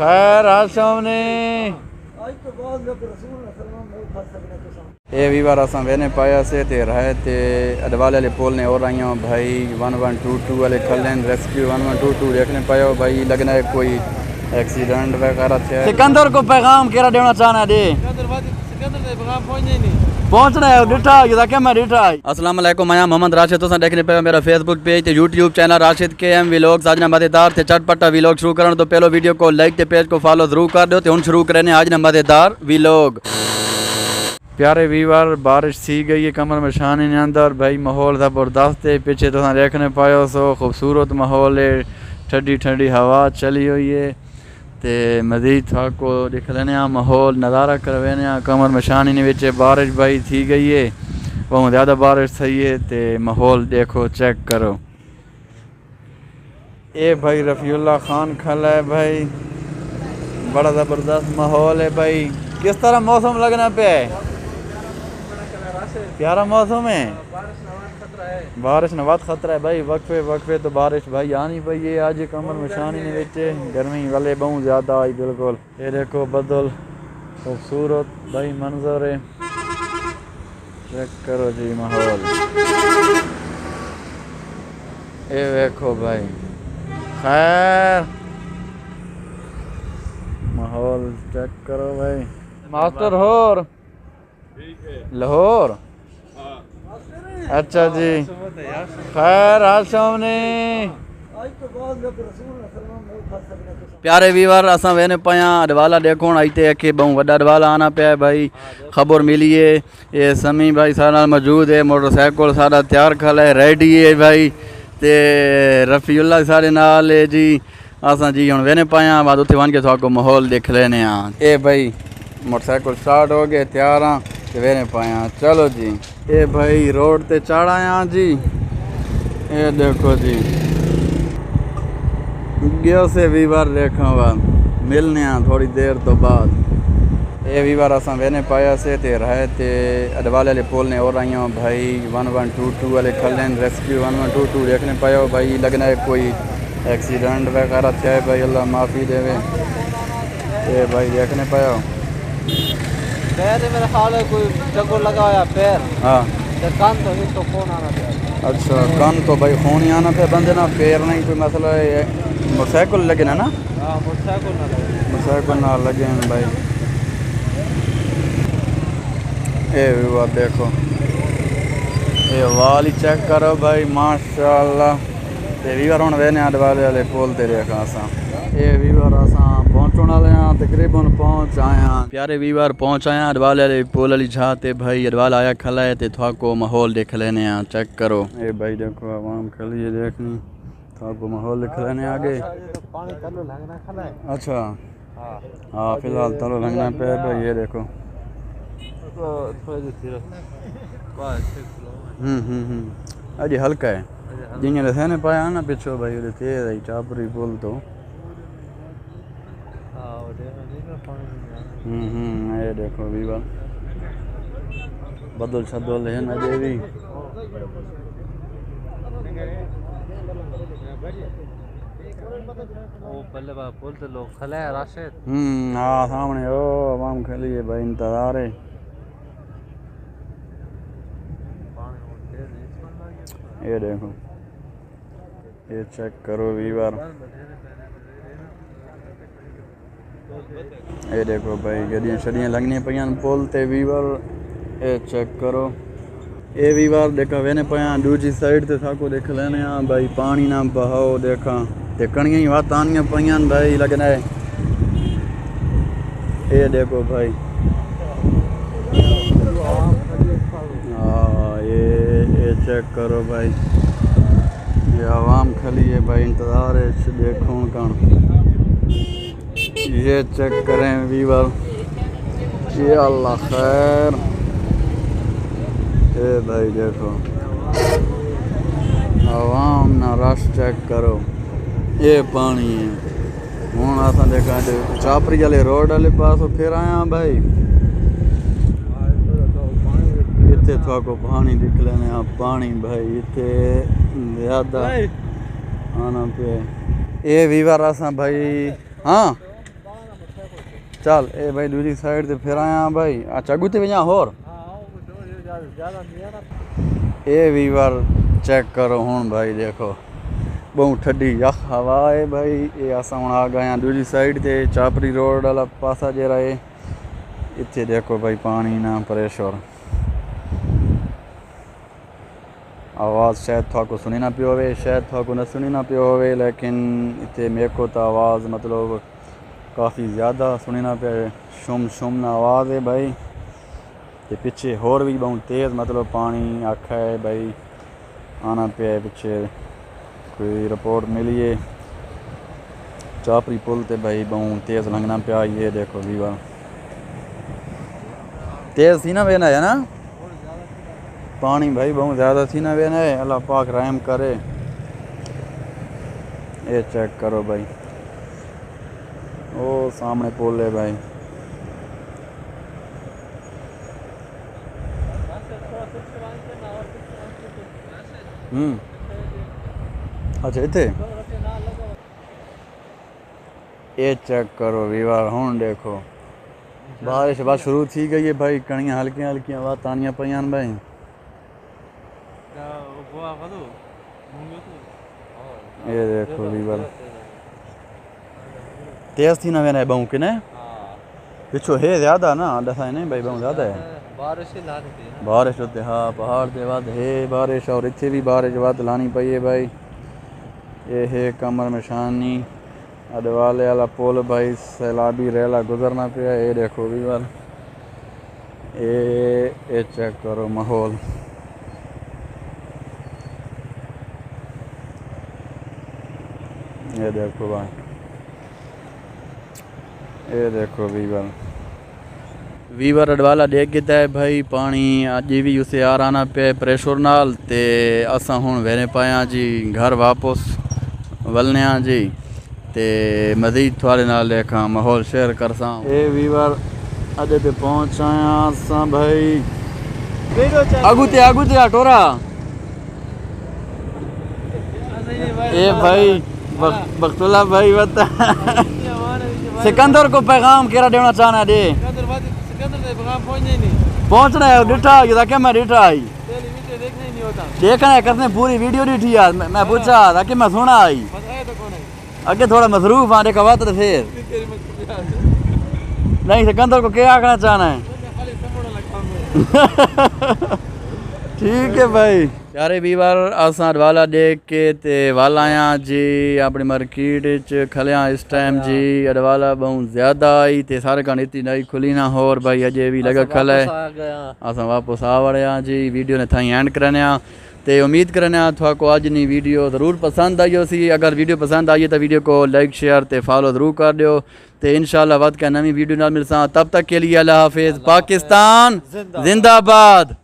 खैर सामने ये भी बार असां वेने पाया से ते रहे ते अडवाले वाले पोल ने और आइयो भाई 1122 वाले खलन रेस्क्यू 1122 देखने पायो भाई लगना है कोई एक्सीडेंट वगैरह थे। सिकंदर को पैगाम केरा देना चाहना दे सिकंदर ने पैगाम पहुंचना है डिठा ये ताकि मैं डिठा। अस्सलाम वालेकुम मैं मोहम्मद राशिद तो देखने पे मेरा फेसबुक पेज ते यूट्यूब चैनल राशिद के एम व्लॉग्स आज ना मजेदार थे चटपटा व्लॉग शुरू करन तो पहलो वीडियो को लाइक ते पेज को फॉलो जरूर कर दो ते हुन शुरू करने आज ना मजेदार व्लॉग। प्यारे वीवर बारिश सी गई है कमर में शान ने अंदर भाई माहौल ज़बरदस्त है पीछे तो देखने पायो सो खूबसूरत माहौल है ठंडी ठंडी हवा चली हुई है ते मज़ीद को दिख लेने माहौल नज़ारा करवेने कमर में शानी ने विच बारिश भाई थी गई है बहुत ज़्यादा बारिश थी है ते माहौल देखो चेक करो। ये भाई रफ़ीउल्लाह खान खला है भाई बड़ा ज़बरदस्त माहौल है भाई। किस तरह मौसम लगना पे प्यारा मौसम है बारिश न बहुत खतरा है भाई वक्फे वक्फे तो बारिश भाई आनी पई है आज कमर में शानी ने विच गर्मी वाले बहुत ज़्यादा आई बिल्कुल। ये देखो बदल खूबसूरत भाई मंजर है चेक करो जी माहौल ये देखो भाई खैर माहौल चेक करो भाई। मास्टर होर लाहौर अच्छा जी खैर सामने प्यारे वीवर असां वेने पाया अडवाला देखो आईते अखे बहु वड्डा अडवाला आना पे भाई खबर मिली है ये समी भाई सारा मौजूद है मोटरसाइकिल सारा तैयार खला है रेडी है भाई ते रफ़ीउल्लाह सारे नाल है जी असां जी हुन वेने पाया बाद उत्थे वन के थोड़ा माहौल देख लेने ए भाई मोटरसाइकिल स्टार्ट हो गए तैयार हाँ वेने पाया चलो जी। ये भाई रोड ते चढ़ आया जी ये देखो जी गयो से वीवर देखा वा मिलने थोड़ी देर तो बाद ये वीवर असां वेने पाया से ते रहे ते अडवाले वाले पोल ने और आइयो भाई 1122 वाले खलन रेस्क्यू 1122 देखने पायो भाई लगना है कोई एक्सीडेंट वगैरह थे भाई अल्लाह माफ़ी देवे ये भाई देखने पायो पैर मेरा ख्याल है कोई चक्कर लगा हुआ पैर हाँ कान तो नहीं तो खून आना था। अच्छा कान तो भाई खून ही आना था बंदे ना पैर नहीं कोई मसला है मोटरसाइकिल लगे ना हाँ मोटरसाइकिल ना लगे हैं भाई। ये हुआ देखो ये वाल ही चेक करो भाई माशाल्लाह ये वीवर हुन वेने अडवाले वाले पोल ते देखा असां ये वीवर असां पहुंचण वाले हैं तकरीबन पहुंच आया प्यारे वीवर पहुंच आया अडवाले वाले पोल वाली छा ते भाई अडवाल आया खला है ते थोड़ा को माहौल देख लेने चेक करो। ये भाई देखो आवाम खली है देखनी थोड़ा को माहौल देख लेने आगे पानी तलो लगना खला है अच्छा हाँ फिलहाल तलो लगना पे भाई ये देखो अजी हल्का है जिंगे रहने पाया ना पिछो भाई उधर तेज आई चापरी बोल तो ये देखो वीवा बदल छदल है ना देवी वो पहले बार पुल तो लोग खले हैं राशिद हाँ सामने ओ आवाम खली है भाई इंतजार है ये देखो ये चेक करो वीवर ये देखो भाई गड्डियाँ शडियाँ लगनी पईयां पुल ते वीवर ये चेक करो ये वीवर देखा वेने पया दूसरी साइड ते थाको देख लेने भाई पानी ना बहाव देखा ते कणियां ही वात आनियां पईयां भाई लगना है ये देखो भाई हाँ ये चेक करो भाई ये आवाम खली है भाई इंतज़ार है देखो कौन ये चेक करें वीवर ये अल्लाह खैर ये भाई देखो आवाम ना रश चेक करो ये पानी है हूँ असा देखा चापरी वाले रोड वाले पास फिर आया भाई इतने थोड़ा पानी दिख लेने पानी भाई इतने ज़्यादा आना पे ये वीवर असा भाई हाँ चल ए भाई दूसरी साइड ते फिर आया भाई अच्छा अगू ते वञा होर ज्यादा नहीं है ना ए वीवर चेक करो हुन भाई देखो बहुत ठंडी यख हवा है भाई ये असां हुण आ गए हैं दूसरी साइड ते चापरी रोड वाला पासा जेड़ा है इत्थे देखो भाई पानी ना प्रेशर आवाज़ शायद थाको सुनी ना पियो होवे शायद थाको न सुनी ना पियो होवे लेकिन इत्थे मेरे को तो आवाज़ मतलब काफ़ी ज़्यादा सुनी ना पे शुम शुम ना आवाज़ है भाई ते पीछे होर भी बहुत तेज़ मतलब पानी आखा है भाई आना पे पीछे कोई रिपोर्ट मिली है चापरी पुल ते भाई बहुत तेज़ लंघना पे ये देखो वीवर तेज़ थी ना वेना है ना पानी भाई बहुत ज़्यादा थी ना वेना है अल्लाह पाक रहम करे ये चेक करो भाई ओ सामने पुल है भाई अच्छा इतने ये चेक करो वीवर हूँ देखो बारिश बस शुरू थी गई है भाई कणियाँ हल्कियाँ हल्कियाँ बात तानियाँ पईयां भाई ये देखो वीवर तेज़ थी ना वेना बहु कि ने पिछो है ज़्यादा ना दसा नहीं भाई बहुत ज़्यादा है बारिश होते हाँ पहाड़ के बाद है बारिश और इतने भी बारिश बाद लानी पई है भाई ये है कमर में शानी अडवाले वाला पुल भाई सैलाबी रेला गुजरना पे ये देखो वीवर ये चेक करो माहौल ये देखो भाई ये देखो वीवर अडवाला देख गिता है भाई पानी अज भी उसे आ आना पे प्रेशर नाल ते असा हुण वेने पाया जी घर वापस वलने जी ते मजीद थोड़े नाल देखा माहौल शेयर करसा ए वीवर अदे पे पहुंच आया असा भाई आगू ते टोरा ए भाई बख्तुल्ला भाई बता सिकंदर को पैगाम केरा देना चाहना दे पहुंचना है डिठा ताकि मैं डिठा आई देखना है कसने पूरी वीडियो डिठी यार मैं पूछा ताकि मैं सुना आई आगे थोड़ा मसरूफ हाँ देखा बात तो फिर नहीं सिकंदर को क्या आखना चाहना है ठीक है भाई प्यारे वीवर असां अडवाला देख के ते वाला आया जी अपनी मार्केट च खलिया इस टाइम जी अडवाला बहुत ज़्यादा आई ते सारे का नीति नई खुली ना होर भाई अजय भी लगा खल है असां वापस आ वड़िया जी वीडियो ने थाई एंड करने ते उम्मीद करने थोड़ा अज नी वीडियो ज़रूर पसंद आई सी अगर वीडियो पसंद आई तो वीडियो को लाइक शेयर ते फॉलो ज़रूर कर दियो ते इंशाल्लाह वक्त का नवी वीडियो नाल मिलसा तब तक के लिए अल्लाह हाफिज़ पाकिस्तान जिंदाबाद।